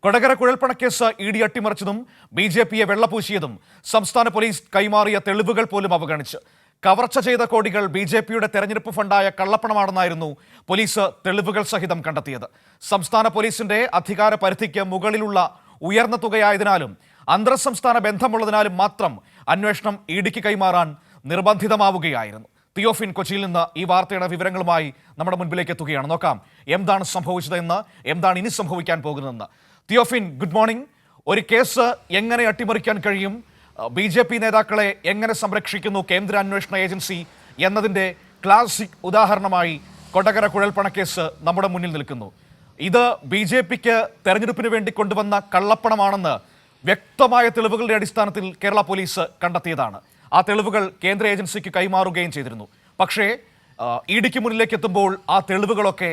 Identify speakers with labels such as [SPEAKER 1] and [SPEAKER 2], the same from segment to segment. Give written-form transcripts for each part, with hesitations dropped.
[SPEAKER 1] Kodakara കുഴൽപ്പണക്കേസ് E D അട്ടിമറിച്ചതും ബി.ജെ.പിയെ വെള്ളപൂശിയതും സംസ്ഥാന police കൈമാറിയ തെളിവുകൾ പോലും അവഗണിച്ച് കവർച്ച ചെയ്ത കോടികൾ ബി.ജെ.പിയുടെ തെരഞ്ഞെടുപ്പ് ഫണ്ടായ കള്ളപ്പണമാണെന്നായിരുന്നു പോലീസ് തെളിവുകൾ സഹിതം കണ്ടെത്തിയത്. സംസ്ഥാന പോലീസിന്റെ അധികാര പരിധിക്ക് മുകളിലുള്ള ഉയർന്ന തുകയായതിനാലും അന്തർ സംസ്ഥാന ബന്ധമുള്ളതിനാലും മാത്രം അന്വേഷണം ഇ ഡിക്ക് കൈമാറാൻ നിർബന്ധിതമാവുകയായിരുന്നു. തിയോഫിൻ കൊച്ചിയിൽ നിന്ന് ഈ വാർത്തയുടെ വിവരങ്ങളുമായി നമ്മുടെ മുൻപിലേക്ക് എത്തുകയാണ്. നോക്കാം എന്താണ് സംഭവിച്ചതെന്ന്, എന്താണ് ഇനി സംഭവിക്കാൻ പോകുന്നതെന്ന്. Theophin, good morning. ഒരു കേസ് എങ്ങനെ അട്ടിമറിക്കാൻ കഴിയും, ബി.ജെ.പി നേതാക്കളെ എങ്ങനെ സംരക്ഷിക്കുന്നു കേന്ദ്ര അന്വേഷണ ഏജൻസി എന്നതിൻ്റെ ക്ലാസിക് ഉദാഹരണമായി കൊടകര കുഴൽപ്പണക്കേസ് നമ്മുടെ മുന്നിൽ നിൽക്കുന്നു. ഇത് ബി.ജെ.പിക്ക് തെരഞ്ഞെടുപ്പിന് വേണ്ടി കൊണ്ടുവന്ന കള്ളപ്പണമാണെന്ന് വ്യക്തമായ തെളിവുകളുടെ അടിസ്ഥാനത്തിൽ കേരള പോലീസ് കണ്ടെത്തിയതാണ്. ആ തെളിവുകൾ കേന്ദ്ര ഏജൻസിക്ക് കൈമാറുകയും ചെയ്തിരുന്നു. പക്ഷേ ഇ ഡിക്ക് മുന്നിലേക്ക് എത്തുമ്പോൾ ആ തെളിവുകളൊക്കെ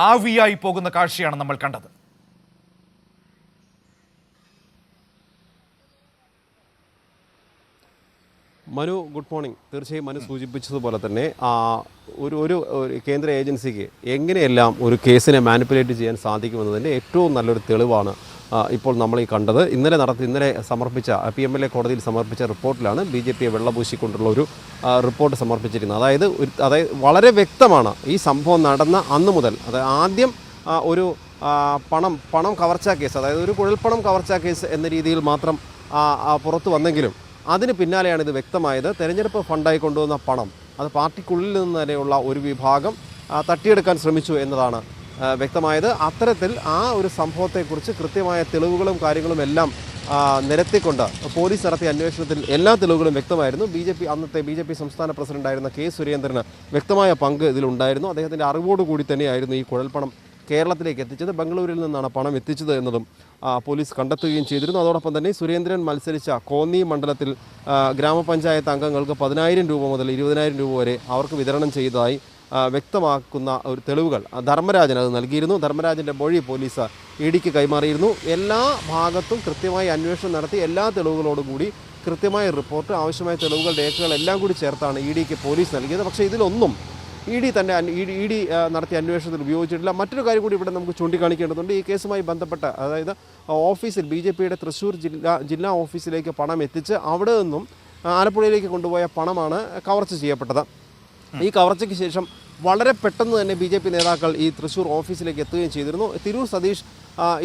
[SPEAKER 1] ആവിയായി പോകുന്ന കാഴ്ചയാണ് നമ്മൾ കണ്ടത്.
[SPEAKER 2] Manu, good morning. തീർച്ചയായും മനു സൂചിപ്പിച്ചതുപോലെ തന്നെ ഒരു കേന്ദ്ര ഏജൻസിക്ക് എങ്ങനെയെല്ലാം ഒരു കേസിനെ മാനിപ്പുലേറ്റ് ചെയ്യാൻ സാധിക്കുമെന്നതിൻ്റെ ഏറ്റവും നല്ലൊരു തെളിവാണ് ഇപ്പോൾ നമ്മൾ ഈ കണ്ടത്. ഇന്നലെ സമർപ്പിച്ച PMLA കോടതിയിൽ സമർപ്പിച്ച റിപ്പോർട്ടിലാണ് ബി.ജെ.പിയെ വെള്ളപൂശിക്കൊണ്ടുള്ള ഒരു റിപ്പോർട്ട് സമർപ്പിച്ചിരിക്കുന്നത്. അതായത് വളരെ വ്യക്തമാണ് ഈ സംഭവം നടന്ന അന്ന് മുതൽ. അതായത് ആദ്യം ഒരു പണം കവർച്ചാ കേസ്, അതായത് ഒരു കുഴൽപ്പണം കവർച്ചാ കേസ് എന്ന രീതിയിൽ മാത്രം പുറത്തു വന്നെങ്കിലും അതിന് പിന്നാലെയാണ് ഇത് വ്യക്തമായത്. തെരഞ്ഞെടുപ്പ് ഫണ്ടായി കൊണ്ടുവന്ന പണം അത് പാർട്ടിക്കുള്ളിൽ നിന്ന് തന്നെയുള്ള ഒരു വിഭാഗം തട്ടിയെടുക്കാൻ ശ്രമിച്ചു എന്നതാണ് വ്യക്തമായത്. അത്തരത്തിൽ ആ ഒരു സംഭവത്തെക്കുറിച്ച് കൃത്യമായ തെളിവുകളും കാര്യങ്ങളും എല്ലാം നിരത്തിക്കൊണ്ട് പോലീസ് നടത്തിയ അന്വേഷണത്തിൽ എല്ലാ തെളിവുകളും വ്യക്തമായിരുന്നു. അന്നത്തെ ബി.ജെ.പി സംസ്ഥാന പ്രസിഡന്റായിരുന്ന കെ സുരേന്ദ്രന് വ്യക്തമായ പങ്ക് ഇതിലുണ്ടായിരുന്നു. അദ്ദേഹത്തിൻ്റെ അറിവോടുകൂടി തന്നെയായിരുന്നു ഈ കുഴൽപ്പണം കേരളത്തിലേക്ക് എത്തിച്ചത്. ബംഗളൂരിൽ നിന്നാണ് പണം എത്തിച്ചത് എന്നതും പോലീസ് കണ്ടെത്തുകയും ചെയ്തിരുന്നു. അതോടൊപ്പം തന്നെ സുരേന്ദ്രൻ മത്സരിച്ച കോന്നി മണ്ഡലത്തിൽ ഗ്രാമപഞ്ചായത്ത് അംഗങ്ങൾക്ക് 10,000 രൂപ മുതൽ 20,000 രൂപ വരെ അവർക്ക് വിതരണം ചെയ്തതായി വ്യക്തമാക്കുന്ന ഒരു തെളിവുകൾ ധർമ്മരാജൻ അത് നൽകിയിരുന്നു. ധർമ്മരാജൻ്റെ മൊഴി പോലീസ് ഇ ഡിക്ക് കൈമാറിയിരുന്നു. എല്ലാ ഭാഗത്തും കൃത്യമായി അന്വേഷണം നടത്തി എല്ലാ തെളിവുകളോടുകൂടി കൃത്യമായ റിപ്പോർട്ട്, ആവശ്യമായ തെളിവുകൾ, രേഖകൾ എല്ലാം കൂടി ചേർത്താണ് ഇ ഡിക്ക് പോലീസ് നൽകിയത്. പക്ഷേ ഇതിലൊന്നും ഇ ഡി നടത്തിയ അന്വേഷണത്തിൽ ഉപയോഗിച്ചിട്ടില്ല. മറ്റൊരു കാര്യം കൂടി ഇവിടെ നമുക്ക് ചൂണ്ടിക്കാണിക്കേണ്ടതുണ്ട്. ഈ കേസുമായി ബന്ധപ്പെട്ട, അതായത് ഓഫീസിൽ ബി.ജെ.പിയുടെ തൃശ്ശൂർ ജില്ലാ ഓഫീസിലേക്ക് പണം എത്തിച്ച് അവിടെ നിന്നും ആലപ്പുഴയിലേക്ക് കൊണ്ടുപോയ പണമാണ് കവർച്ച ചെയ്യപ്പെട്ടത്. ഈ കവർച്ചയ്ക്ക് ശേഷം വളരെ പെട്ടെന്ന് തന്നെ ബി.ജെ.പി നേതാക്കൾ ഈ തൃശ്ശൂർ ഓഫീസിലേക്ക് എത്തുകയും ചെയ്തിരുന്നു. തിരൂർ സതീഷ്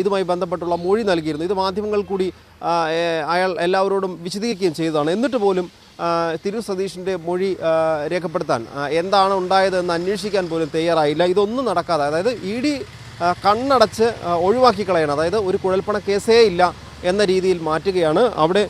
[SPEAKER 2] ഇതുമായി ബന്ധപ്പെട്ടുള്ള മൊഴി നൽകിയിരുന്നു. ഇത് മാധ്യമങ്ങൾ കൂടി അയാൾ എല്ലാവരോടും വിശദീകരിക്കുകയും ചെയ്തതാണ്. എന്നിട്ട് പോലും തിരൂർ സതീഷിൻ്റെ മൊഴി രേഖപ്പെടുത്താൻ, എന്താണ് ഉണ്ടായതെന്ന് അന്വേഷിക്കാൻ പോലും തയ്യാറായില്ല. ഇതൊന്നും നടക്കാതെ, അതായത് ഇ ഡി കണ്ണടച്ച് ഒഴിവാക്കി കളയണം, അതായത് ഒരു കുഴൽപ്പണ കേസേ ഇല്ല എന്ന രീതിയിൽ മാറ്റുകയാണ്. അവിടെ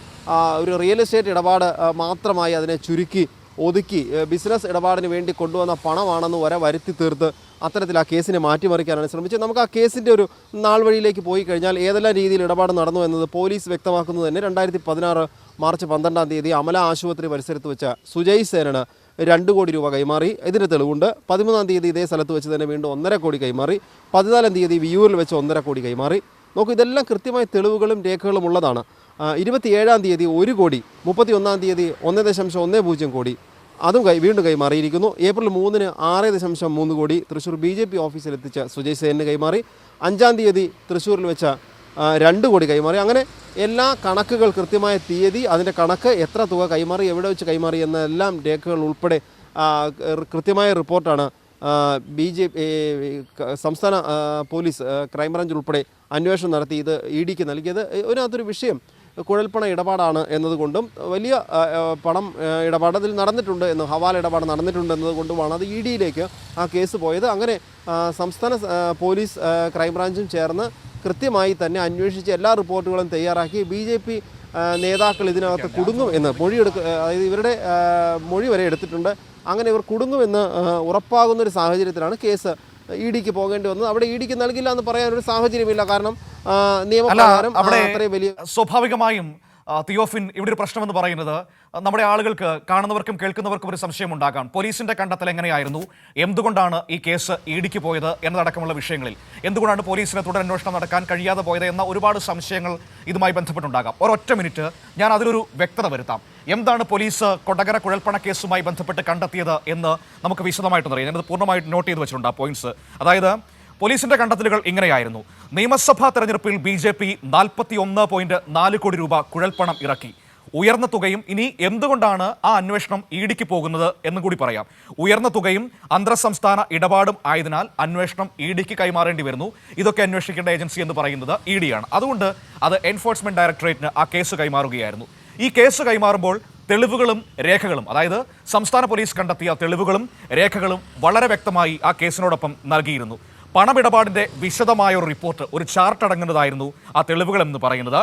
[SPEAKER 2] ഒരു റിയൽ എസ്റ്റേറ്റ് ഇടപാട് മാത്രമായി അതിനെ ചുരുക്കി ഒതുക്കി ബിസിനസ് ഇടപാടിന് വേണ്ടി കൊണ്ടുവന്ന പണമാണെന്ന് വരെ വരുത്തി തീർത്ത് അത്തരത്തിൽ ആ കേസിനെ മാറ്റിമറിക്കാനാണ് ശ്രമിച്ചത്. നമുക്ക് ആ കേസിൻ്റെ ഒരു നാൾ വഴിയിലേക്ക് പോയി കഴിഞ്ഞാൽ ഏതെല്ലാം രീതിയിൽ ഇടപാട് നടന്നു എന്നത് പോലീസ് വ്യക്തമാക്കുന്നത് തന്നെ 2016 മാർച്ച് 12-ാം തീയതി അമല ആശുപത്രി പരിസരത്ത് വെച്ച സുജയ് സേനന് 2 കോടി രൂപ കൈമാറി. ഇതിൻ്റെ തെളിവുണ്ട്. 13-ാം തീയതി ഇതേ സ്ഥലത്ത് വെച്ച് തന്നെ വീണ്ടും 1.5 കോടി കൈമാറി. 14-ാം തീയതി വിയൂരിൽ വെച്ച് 1.5 കോടി കൈമാറി. നോക്കൂ, ഇതെല്ലാം കൃത്യമായ തെളിവുകളും രേഖകളും ഉള്ളതാണ്. 27-ാം തീയതി 1 കോടി, 31-ാം തീയതി 1.10 കോടി അതും വീണ്ടും കൈമാറിയിരിക്കുന്നു. ഏപ്രിൽ 3-ന് 6.3 കോടി തൃശ്ശൂർ ബി.ജെ.പി ഓഫീസിലെത്തിച്ച സുജയ് സേനന് കൈമാറി. 5-ാം തീയതി തൃശ്ശൂരിൽ വെച്ച 2 കോടി കൈമാറി. അങ്ങനെ എല്ലാ കണക്കുകൾ, കൃത്യമായ തീയതി, അതിൻ്റെ കണക്ക്, എത്ര തുക കൈമാറി, എവിടെ വെച്ച് കൈമാറി എന്നെല്ലാം രേഖകൾ ഉൾപ്പെടെ കൃത്യമായ റിപ്പോർട്ടാണ് സംസ്ഥാന പോലീസ് ക്രൈംബ്രാഞ്ച് ഉൾപ്പെടെ അന്വേഷണം നടത്തി ഇത് ഇ ഡിക്ക് നൽകിയത്. ഇതിനകത്തൊരു വിഷയം കുഴൽപ്പണ ഇടപാടാണ് എന്നതുകൊണ്ടും വലിയ പണം ഇടപാട് അതിൽ നടന്നിട്ടുണ്ട് എന്ന്, ഹവാല ഇടപാട് നടന്നിട്ടുണ്ട് എന്നതുകൊണ്ടുമാണ് അത് ഇ ഡിയിലേക്ക് ആ കേസ് പോയത്. അങ്ങനെ സംസ്ഥാന പോലീസ് ക്രൈംബ്രാഞ്ചും ചേർന്ന് കൃത്യമായി തന്നെ അന്വേഷിച്ച് എല്ലാ റിപ്പോർട്ടുകളും തയ്യാറാക്കി ബി.ജെ.പി നേതാക്കൾ ഇതിനകത്ത് കുടുങ്ങും എന്ന് അതായത് ഇവരുടെ മൊഴി വരെ എടുത്തിട്ടുണ്ട്. അങ്ങനെ ഇവർ കുടുങ്ങുമെന്ന് ഉറപ്പാകുന്നൊരു സാഹചര്യത്തിലാണ് കേസ് ഇ ഡിക്ക് പോകേണ്ടി വന്നത്. അവിടെ ഇ ഡിക്ക് നൽകില്ല എന്ന് പറയാനൊരു സാഹചര്യമില്ല. കാരണം നിയമപ്രകാരം അത്രയും വലിയ
[SPEAKER 1] സ്വാഭാവികമായും തിയോഫിൻ, ഇവിടെ ഒരു പ്രശ്നമെന്ന് പറയുന്നത് നമ്മുടെ ആളുകൾക്ക്, കാണുന്നവർക്കും കേൾക്കുന്നവർക്കും ഒരു സംശയം ഉണ്ടാകാം. പോലീസിന്റെ കണ്ടെത്തൽ എങ്ങനെയായിരുന്നു, എന്തുകൊണ്ടാണ് ഈ കേസ് ഇ ഡിക്ക് പോയത് എന്നതടക്കമുള്ള വിഷയങ്ങളിൽ എന്തുകൊണ്ടാണ് പോലീസിന് തുടരന്വേഷണം നടക്കാൻ കഴിയാതെ പോയത് എന്ന ഒരുപാട് സംശയങ്ങൾ ഇതുമായി ബന്ധപ്പെട്ടുണ്ടാകാം. ഒരൊറ്റ മിനിറ്റ് ഞാൻ അതിലൊരു വ്യക്തത വരുത്താം. എന്താണ് പോലീസ് കൊടകര കുഴൽപ്പണ കേസുമായി ബന്ധപ്പെട്ട് കണ്ടെത്തിയത് എന്ന് നമുക്ക് വിശദമായിട്ടൊന്നറിയാം. ഞാനത് പൂർണ്ണമായിട്ട് നോട്ട് ചെയ്ത് വെച്ചിട്ടുണ്ട് ആ പോയിന്റ്സ്. അതായത് പോലീസിന്റെ കണ്ടെത്തലുകൾ ഇങ്ങനെയായിരുന്നു. നിയമസഭാ തെരഞ്ഞെടുപ്പിൽ BJP 41.4 കോടി രൂപ കുഴൽപ്പണം ഇറക്കി. ഉയർന്ന തുകയും. ഇനി എന്തുകൊണ്ടാണ് ആ അന്വേഷണം ഇഡിക്ക് പോകുന്നത് എന്നും കൂടി പറയാം. ഉയർന്ന തുകയും അന്തർ സംസ്ഥാന ഇടപാടും ആയതിനാൽ അന്വേഷണം ഇഡിക്ക് കൈമാറേണ്ടി വരുന്നു. ഇതൊക്കെ അന്വേഷിക്കേണ്ട ഏജൻസി എന്ന് പറയുന്നത് ഇഡിയാണ്. അതുകൊണ്ട് അത് എൻഫോഴ്സ്മെന്റ് ഡയറക്ടറേറ്റിന് ആ കേസ് കൈമാറുകയായിരുന്നു. ഈ കേസ് കൈമാറുമ്പോൾ തെളിവുകളും രേഖകളും, അതായത് സംസ്ഥാന പോലീസ് കണ്ടെത്തിയ തെളിവുകളും രേഖകളും വളരെ വ്യക്തമായി ആ കേസിനോടൊപ്പം നൽകിയിരുന്നു. പണമിടപാടിന്റെ വിശദമായ ഒരു റിപ്പോർട്ട്, ഒരു ചാർട്ട് അടങ്ങുന്നതായിരുന്നു ആ തെളിവുകൾ എന്ന് പറയുന്നത്.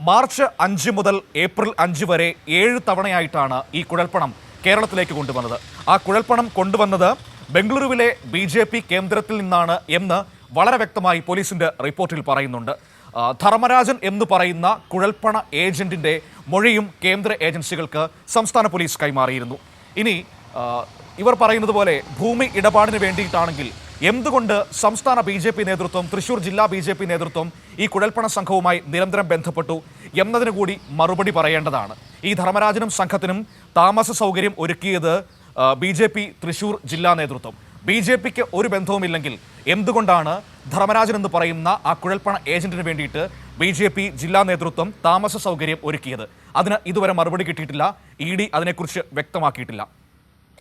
[SPEAKER 1] മാർച്ച് 5 മുതൽ ഏപ്രിൽ 5 വരെ 7 തവണയായിട്ടാണ് ഈ കുഴൽപ്പണം കേരളത്തിലേക്ക് കൊണ്ടുവന്നത്. ആ കുഴൽപ്പണം കൊണ്ടുവന്നത് ബംഗളൂരുവിലെ BJP കേന്ദ്രത്തിൽ നിന്നാണ് എന്ന് വളരെ വ്യക്തമായി പോലീസിന്റെ റിപ്പോർട്ടിൽ പറയുന്നുണ്ട്. ധർമ്മരാജൻ എന്ന് പറയുന്ന കുഴൽപ്പണ ഏജന്റിന്റെ മൊഴിയും കേന്ദ്ര ഏജൻസികൾക്ക് സംസ്ഥാന പോലീസ് കൈമാറിയിരുന്നു. ഇനി ഇവർ പറയുന്നത് പോലെ ഭൂമി ഇടപാടിന് വേണ്ടിയിട്ടാണെങ്കിൽ എന്തുകൊണ്ട് സംസ്ഥാന BJP നേതൃത്വം, തൃശൂർ ജില്ലാ BJP നേതൃത്വം ഈ കുഴൽപ്പണ സംഘവുമായി നിരന്തരം ബന്ധപ്പെട്ടു എന്നതിന് കൂടി മറുപടി പറയേണ്ടതാണ്. ഈ ധർമ്മരാജനും സംഘത്തിനും താമസ സൗകര്യം ഒരുക്കിയത് BJP തൃശൂർ ജില്ലാ നേതൃത്വം. BJPക്ക് ഒരു ബന്ധവുമില്ലെങ്കിൽ എന്തുകൊണ്ടാണ് ധർമ്മരാജൻ എന്ന് പറയുന്ന ആ കുഴൽപ്പണ ഏജന്റിന് വേണ്ടിയിട്ട് BJP ജില്ലാ നേതൃത്വം താമസ സൗകര്യം ഒരുക്കിയത്? അതിന് ഇതുവരെ മറുപടി കിട്ടിയിട്ടില്ല. ഇഡി അതിനെക്കുറിച്ച് വ്യക്തമാക്കിയിട്ടില്ല.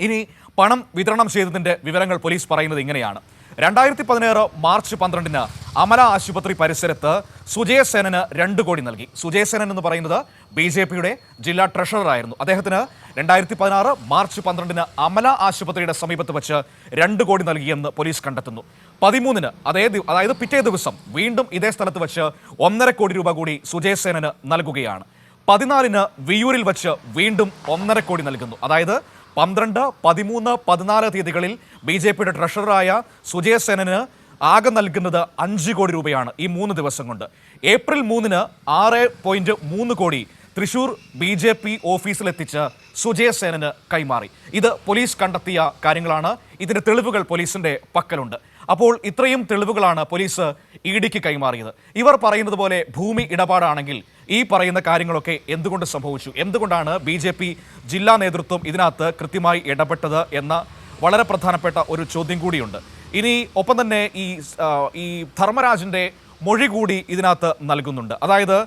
[SPEAKER 1] ഇനി പണം വിതരണം ചെയ്തതിന്റെ വിവരങ്ങൾ പോലീസ് പറയുന്നത് ഇങ്ങനെയാണ്. 2016 മാർച്ച് 12 അമല ആശുപത്രി പരിസരത്ത് സുജയസേനന് 2 കോടി നൽകി. സുജയസേനൻ എന്ന് പറയുന്നത് BJPയുടെ ജില്ലാ ട്രഷററായിരുന്നു. അദ്ദേഹത്തിന് 2016 മാർച്ച് 12 അമല ആശുപത്രിയുടെ സമീപത്ത് വെച്ച് 2 കോടി നൽകിയെന്ന് പോലീസ് കണ്ടെത്തുന്നു. 13 അതായത് പിറ്റേ ദിവസം വീണ്ടും ഇതേ സ്ഥലത്ത് വെച്ച് 1.5 കോടി രൂപ കൂടി സുജയസേനന് നൽകുകയാണ്. 14 വിയൂരിൽ വെച്ച് വീണ്ടും 1.5 കോടി നൽകുന്നു. അതായത് 12, 13, 14 തീയതികളിൽ BJPയുടെ ട്രഷററായ സുജയസേനന് ആകെ നൽകുന്നത് 5 കോടി രൂപയാണ് ഈ 3 ദിവസം കൊണ്ട്. ഏപ്രിൽ 3 6.3 കോടി തൃശൂർ BJP ഓഫീസിലെത്തിച്ച് സുജയസേനന് കൈമാറി. ഇത് പോലീസ് കണ്ടെത്തിയ കാര്യങ്ങളാണ്. ഇതിന്റെ തെളിവുകൾ പോലീസിന്റെ പക്കലുണ്ട്. അപ്പോൾ ഇത്രയും തെളിവുകളാണ് പോലീസ് ഇഡിക്ക് കൈമാറിയത്. ഇവർ പറയുന്നത് പോലെ ഭൂമി ഇടപാടാണെങ്കിൽ ഈ പറയുന്ന കാര്യങ്ങളൊക്കെ എന്തുകൊണ്ട് സംഭവിച്ചു? എന്തുകൊണ്ടാണ് BJP ജില്ലാ നേതൃത്വം ഇതിനകത്ത് കൃത്യമായി ഇടപെട്ടത് എന്ന വളരെ പ്രധാനപ്പെട്ട ഒരു ചോദ്യം കൂടിയുണ്ട്. ഇനി ഒപ്പം തന്നെ ഈ ധർമ്മരാജന്റെ മൊഴി കൂടി ഇതിനകത്ത് നൽകുന്നുണ്ട്. അതായത്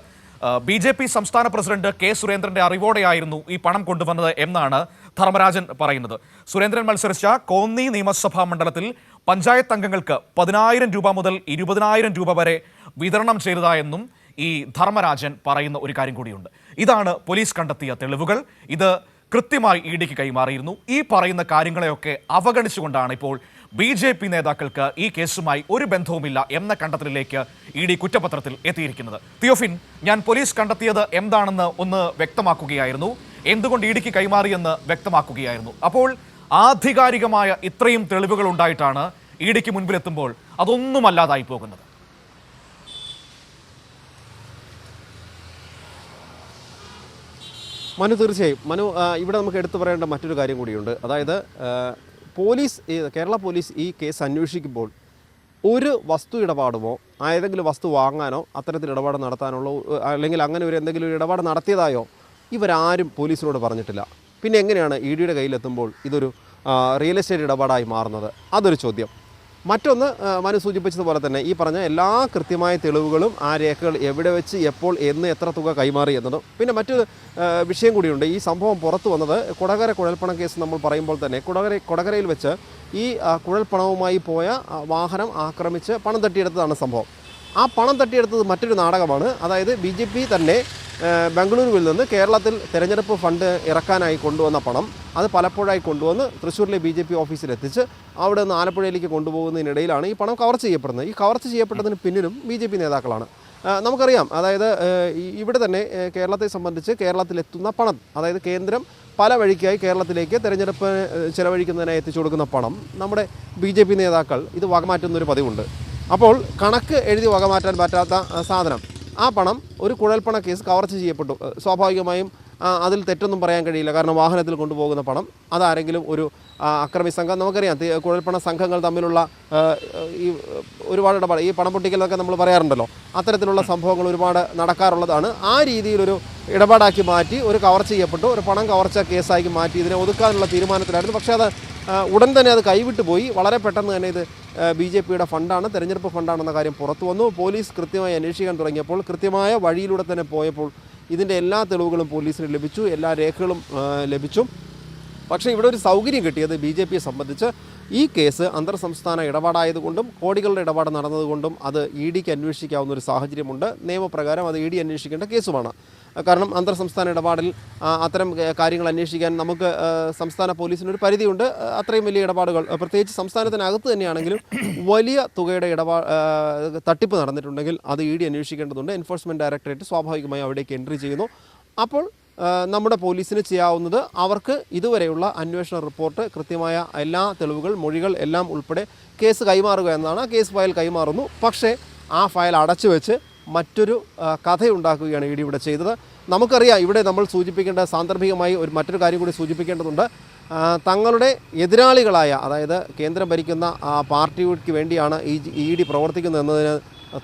[SPEAKER 1] BJP സംസ്ഥാന പ്രസിഡന്റ് K സുരേന്ദ്രന്റെ അറിവോടെയായിരുന്നു ഈ പണം കൊണ്ടുവന്നത് എന്നാണ് ധർമ്മരാജൻ പറയുന്നത്. സുരേന്ദ്രൻ മത്സരിച്ച കോന്നി നിയമസഭാ മണ്ഡലത്തിൽ പഞ്ചായത്ത് അംഗങ്ങൾക്ക് 10,000 രൂപ മുതൽ 20,000 രൂപ വരെ വിതരണം ചെയ്തതായെന്നും ഈ ധർമ്മരാജൻ പറയുന്ന ഒരു കാര്യം കൂടിയുണ്ട്. ഇതാണ് പോലീസ് കണ്ടെത്തിയ തെളിവുകൾ. ഇത് കൃത്യമായി ഇഡിക്ക് കൈമാറിയിരുന്നു. ഈ പറയുന്ന കാര്യങ്ങളെയൊക്കെ അവഗണിച്ചുകൊണ്ടാണ് ഇപ്പോൾ BJP നേതാക്കൾക്ക് ഈ കേസുമായി ഒരു ബന്ധവുമില്ല എന്ന കണ്ടെത്തലിലേക്ക് ഇഡി കുറ്റപത്രത്തിൽ എത്തിയിരിക്കുന്നത്. തിയോഫിൻ, ഞാൻ പോലീസ് കണ്ടെത്തിയത് എന്താണെന്ന് ഒന്ന് വ്യക്തമാക്കുകയായിരുന്നു. എന്തുകൊണ്ട് ഇഡിക്ക് കൈമാറിയെന്ന് വ്യക്തമാക്കുകയായിരുന്നു. അപ്പോൾ ആധികാരികമായ ഇത്രയും തെളിവുകൾ ഉണ്ടായിട്ടാണ് ഇഡിക്ക് മുൻപിലെത്തുമ്പോൾ അതൊന്നുമല്ലാതായി പോകുന്നത്.
[SPEAKER 2] മനു, തീർച്ചയായും മനു, ഇവിടെ നമുക്ക് എടുത്തു പറയേണ്ട മറ്റൊരു കാര്യം കൂടിയുണ്ട്. അതായത് കേരള പോലീസ് ഈ കേസ് അന്വേഷിക്കുമ്പോൾ ഒരു വസ്തു ഇടപാടുമോ ഏതെങ്കിലും വസ്തു വാങ്ങാനോ അത്തരത്തിൽ ഇടപാട് നടത്താനുള്ള അല്ലെങ്കിൽ അങ്ങനെ ഒരു എന്തെങ്കിലും ഒരു ഇടപാട് നടത്തിയതായോ ഇവരാരും പോലീസിനോട് പറഞ്ഞിട്ടില്ല. പിന്നെ എങ്ങനെയാണ് ഇഡിയുടെ കയ്യിലെത്തുമ്പോൾ ഇതൊരു റിയൽ എസ്റ്റേറ്റ് ഇടപാടായി മാറുന്നത്? അതൊരു ചോദ്യം. മറ്റൊന്ന്, മനു സൂചിപ്പിച്ചതുപോലെ തന്നെ ഈ പറഞ്ഞ എല്ലാ കൃത്യമായ തെളിവുകളും ആ രേഖകൾ എവിടെ വെച്ച് എപ്പോൾ എന്ന് എത്ര തുക കൈമാറി എന്നതും. പിന്നെ മറ്റൊരു വിഷയം കൂടിയുണ്ട്. ഈ സംഭവം പുറത്തു വന്നത് കൊടകര കുഴൽപ്പണ കേസ് നമ്മൾ പറയുമ്പോൾ തന്നെ കൊടകരയിൽ വെച്ച് ഈ കുഴൽപ്പണവുമായി പോയ വാഹനം ആക്രമിച്ച് പണം തട്ടിയെടുത്തതാണ് സംഭവം. ആ പണം തട്ടിയെടുത്തത് മറ്റൊരു നാടകമാണ്. അതായത് BJP തന്നെ ബംഗളൂരുവിൽ നിന്ന് കേരളത്തിൽ തെരഞ്ഞെടുപ്പ് ഫണ്ട് ഇറക്കാനായി കൊണ്ടുവന്ന പണം അത് പലപ്പോഴായി കൊണ്ടുവന്ന് തൃശ്ശൂരിലെ BJP ഓഫീസിലെത്തിച്ച് അവിടെ നിന്ന് ആലപ്പുഴയിലേക്ക് കൊണ്ടുപോകുന്നതിനിടയിലാണ് ഈ പണം കവർച്ച ചെയ്യപ്പെടുന്നത്. ഈ കവർച്ച ചെയ്യപ്പെട്ടതിന് പിന്നിലും BJP നേതാക്കളാണ്. നമുക്കറിയാം, അതായത് ഇവിടെ തന്നെ കേരളത്തെ സംബന്ധിച്ച് കേരളത്തിലെത്തുന്ന പണം, അതായത് കേന്ദ്രം പല വഴിക്കായി കേരളത്തിലേക്ക് തെരഞ്ഞെടുപ്പ് ചെലവഴിക്കുന്നതിനായി എത്തിച്ചു കൊടുക്കുന്ന പണം നമ്മുടെ BJP നേതാക്കൾ ഇത് വകമാറ്റുന്നൊരു പതിവുണ്ട്. അപ്പോൾ കണക്ക് എഴുതി വകമാറ്റാൻ പറ്റാത്ത സാധനം, ആ പണം ഒരു കുഴൽപ്പണ കേസ് കവർച്ച ചെയ്യപ്പെട്ടു. സ്വാഭാവികമായും അതിൽ തെറ്റൊന്നും പറയാൻ കഴിയില്ല. കാരണം വാഹനത്തിൽ കൊണ്ടുപോകുന്ന പണം അതാരെങ്കിലും ഒരു അക്രമി സംഘം, നമുക്കറിയാം കുഴൽപ്പണ സംഘങ്ങൾ തമ്മിലുള്ള ഈ ഒരുപാട് ഇടപാട്, ഈ പണം പൊട്ടിക്കലൊക്കെ നമ്മൾ പറയാറുണ്ടല്ലോ, അത്തരത്തിലുള്ള സംഭവങ്ങൾ ഒരുപാട് നടക്കാറുള്ളതാണ്. ആ രീതിയിലൊരു ഇടപാടാക്കി മാറ്റി ഒരു കവർച്ച ചെയ്യപ്പെട്ടു, ഒരു പണം കവർച്ച കേസാക്കി മാറ്റി ഇതിനെ ഒതുക്കാനുള്ള തീരുമാനത്തിലായിരുന്നു. പക്ഷേ അത് ഉടൻ തന്നെ അത് കൈവിട്ടു പോയി. വളരെ പെട്ടെന്ന് തന്നെ ഇത് BJPയുടെ ഫണ്ടാണ്, തെരഞ്ഞെടുപ്പ് ഫണ്ടാണെന്ന കാര്യം പുറത്തു വന്നു. പോലീസ് കൃത്യമായി അന്വേഷിക്കാൻ തുടങ്ങിയപ്പോൾ, കൃത്യമായ വഴിയിലൂടെ തന്നെ പോയപ്പോൾ ഇതിൻ്റെ എല്ലാ തെളിവുകളും പോലീസിന് ലഭിച്ചു, എല്ലാ രേഖകളും ലഭിച്ചു. പക്ഷേ ഇവിടെ ഒരു സൗകര്യം കിട്ടിയത് BJPയെ സംബന്ധിച്ച് ഈ കേസ് അന്തർ സംസ്ഥാന ഇടപാടായതുകൊണ്ടും കോടികളുടെ ഇടപാട് നടന്നതുകൊണ്ടും അത് EDക്ക് അന്വേഷിക്കാവുന്ന ഒരു സാഹചര്യമുണ്ട്. നിയമപ്രകാരം അത് ED അന്വേഷിക്കേണ്ട കേസുമാണ്. കാരണം അന്തർ സംസ്ഥാന ഇടപാടിൽ അത്തരം കാര്യങ്ങൾ അന്വേഷിക്കാൻ നമുക്ക് സംസ്ഥാന പോലീസിനൊരു പരിധിയുണ്ട്. അത്രയും വലിയ ഇടപാടുകൾ, പ്രത്യേകിച്ച് സംസ്ഥാനത്തിനകത്ത് തന്നെയാണെങ്കിലും വലിയ തുകയുടെ തട്ടിപ്പ് നടന്നിട്ടുണ്ടെങ്കിൽ അത് ED അന്വേഷിക്കേണ്ടതുണ്ട്. എൻഫോഴ്സ്മെൻറ്റ് ഡയറക്ടറേറ്റ് സ്വാഭാവികമായി അവിടേക്ക് എൻട്രി ചെയ്യുന്നു. അപ്പോൾ നമ്മുടെ പോലീസിന് ചെയ്യാവുന്നത് അവർക്ക് ഇതുവരെയുള്ള അന്വേഷണ റിപ്പോർട്ട്, കൃത്യമായ എല്ലാ തെളിവുകൾ, മൊഴികൾ എല്ലാം ഉൾപ്പെടെ കേസ് കൈമാറുക എന്നതാണ്. ആ കേസ് ഫയൽ കൈമാറുന്നു. പക്ഷേ ആ ഫയൽ അടച്ചു വെച്ച് മറ്റൊരു കഥയുണ്ടാക്കുകയാണ് ED ഇവിടെ ചെയ്തത്. നമുക്കറിയാം, ഇവിടെ നമ്മൾ സൂചിപ്പിക്കേണ്ട സാന്ദർഭികമായി മറ്റൊരു കാര്യം കൂടി സൂചിപ്പിക്കേണ്ടതുണ്ട്. തങ്ങളുടെ എതിരാളികളായ, അതായത് കേന്ദ്രം ഭരിക്കുന്ന പാർട്ടിക്ക് വേണ്ടിയാണ് ഈ ED പ്രവർത്തിക്കുന്നത് എന്നതിന്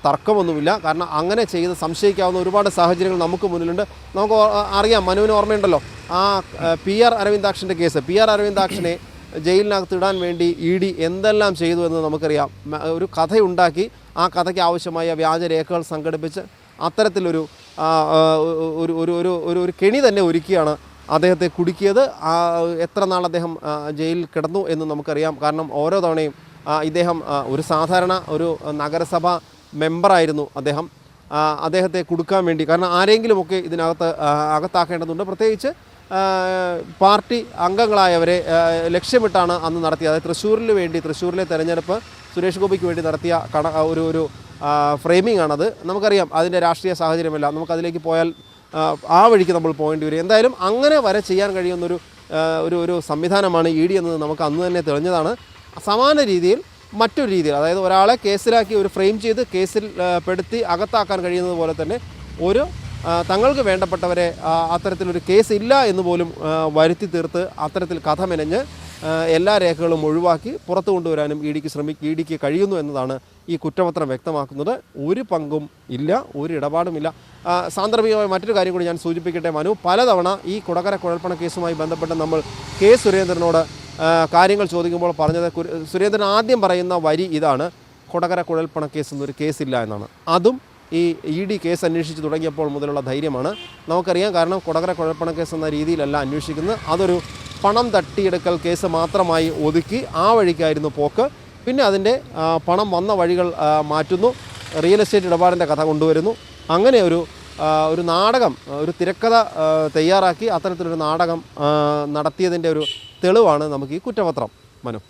[SPEAKER 2] തർക്കമൊന്നുമില്ല. കാരണം അങ്ങനെ ചെയ്ത് സംശയിക്കാവുന്ന ഒരുപാട് സാഹചര്യങ്ങൾ നമുക്ക് മുന്നിലുണ്ട്. നമുക്ക് അറിയാം, മനുവിന് ഓർമ്മയുണ്ടല്ലോ ആ PR അരവിന്ദാക്ഷൻ്റെ കേസ്. PR അരവിന്ദാക്ഷനെ ജയിലിനകത്ത് ഇടാൻ വേണ്ടി ED എന്തെല്ലാം ചെയ്തു എന്ന് നമുക്കറിയാം. ഒരു കഥയുണ്ടാക്കി ആ കഥയ്ക്ക് ആവശ്യമായ വ്യാജരേഖകൾ സംഘടിപ്പിച്ച് അത്തരത്തിലൊരു ഒരു കെണി തന്നെ ഒരുക്കിയാണ് അദ്ദേഹത്തെ കുടുക്കിയത്. എത്ര നാൾ അദ്ദേഹം ജയിലിൽ കിടന്നു എന്ന് നമുക്കറിയാം. കാരണം ഓരോ തവണയും ഇദ്ദേഹം ഒരു സാധാരണ ഒരു നഗരസഭ മെമ്പറായിരുന്നു അദ്ദേഹത്തെ കൊടുക്കാൻ വേണ്ടി. കാരണം ആരെങ്കിലുമൊക്കെ ഇതിനകത്ത് അകത്താക്കേണ്ടതുണ്ട്. പ്രത്യേകിച്ച് പാർട്ടി അംഗങ്ങളായവരെ ലക്ഷ്യമിട്ടാണ് അന്ന് നടത്തിയത്. അതായത് തൃശ്ശൂരിലെ തെരഞ്ഞെടുപ്പ് സുരേഷ് ഗോപിക്ക് വേണ്ടി നടത്തിയ ഒരു ഫ്രെയിമിംഗ് ആണത്. നമുക്കറിയാം അതിൻ്റെ രാഷ്ട്രീയ സാഹചര്യമല്ല, നമുക്കതിലേക്ക് പോയാൽ ആ വഴിക്ക് നമ്മൾ പോകേണ്ടി വരും. എന്തായാലും അങ്ങനെ വരെ ചെയ്യാൻ കഴിയുന്നൊരു ഒരു സംവിധാനമാണ് ED എന്നത് നമുക്ക് അന്ന് തന്നെ തെളിഞ്ഞതാണ്. സമാന രീതിയിൽ മറ്റൊരു രീതിയിൽ, അതായത് ഒരാളെ കേസിലാക്കി ഒരു ഫ്രെയിം ചെയ്ത് കേസിൽ പെടുത്തി അകത്താക്കാൻ കഴിയുന്നത് പോലെ തന്നെ തങ്ങൾക്ക് വേണ്ടപ്പെട്ടവരെ അത്തരത്തിലൊരു കേസില്ല എന്ന് പോലും വരുത്തി തീർത്ത് അത്തരത്തിൽ കഥ മെനഞ്ഞ് എല്ലാ രേഖകളും ഒഴിവാക്കി പുറത്തു കൊണ്ടുവരാനും EDക്ക് കഴിയുന്നു എന്നതാണ് ഈ കുറ്റപത്രം വ്യക്തമാക്കുന്നത്. ഒരു പങ്കും ഇല്ല, ഒരു ഇടപാടുമില്ല. സാന്ദർഭികമായ മറ്റൊരു കാര്യം കൂടി ഞാൻ സൂചിപ്പിക്കട്ടെ മനു. പലതവണ ഈ കൊടകര കുഴൽപ്പണ കേസുമായി ബന്ധപ്പെട്ട് നമ്മൾ സുരേന്ദ്രനോട് കാര്യങ്ങൾ ചോദിക്കുമ്പോൾ പറഞ്ഞത്, സുരേന്ദ്രൻ ആദ്യം പറയുന്ന വരി ഇതാണ്: കൊടകര കുഴൽപ്പണ കേസ് എന്നൊരു കേസില്ല എന്നാണ്. അതും ഈ ED കേസ് അന്വേഷിച്ച് തുടങ്ങിയപ്പോൾ മുതലുള്ള ധൈര്യമാണ്. നമുക്കറിയാം, കാരണം കൊടകര കുഴൽപ്പണ കേസ് എന്ന രീതിയിലല്ല അന്വേഷിക്കുന്നത്. അതൊരു പണം തട്ടിയെടുക്കൽ കേസ് മാത്രമായി ഒതുക്കി ആ വഴിക്കായിരുന്നു പോക്ക്. പിന്നെ അതിൻ്റെ പണം വന്ന വഴികൾ മാറ്റുന്നു, റിയൽ എസ്റ്റേറ്റ് ഇടപാടിൻ്റെ കഥ കൊണ്ടുവരുന്നു. അങ്ങനെ ഒരു നാടകം, ഒരു തിരക്കഥ തയ്യാറാക്കി അത്തരത്തിലൊരു നാടകം നടത്തിയതിൻ്റെ ഒരു തെളിവാണ് നമുക്ക് ഈ കുറ്റപത്രം മനു.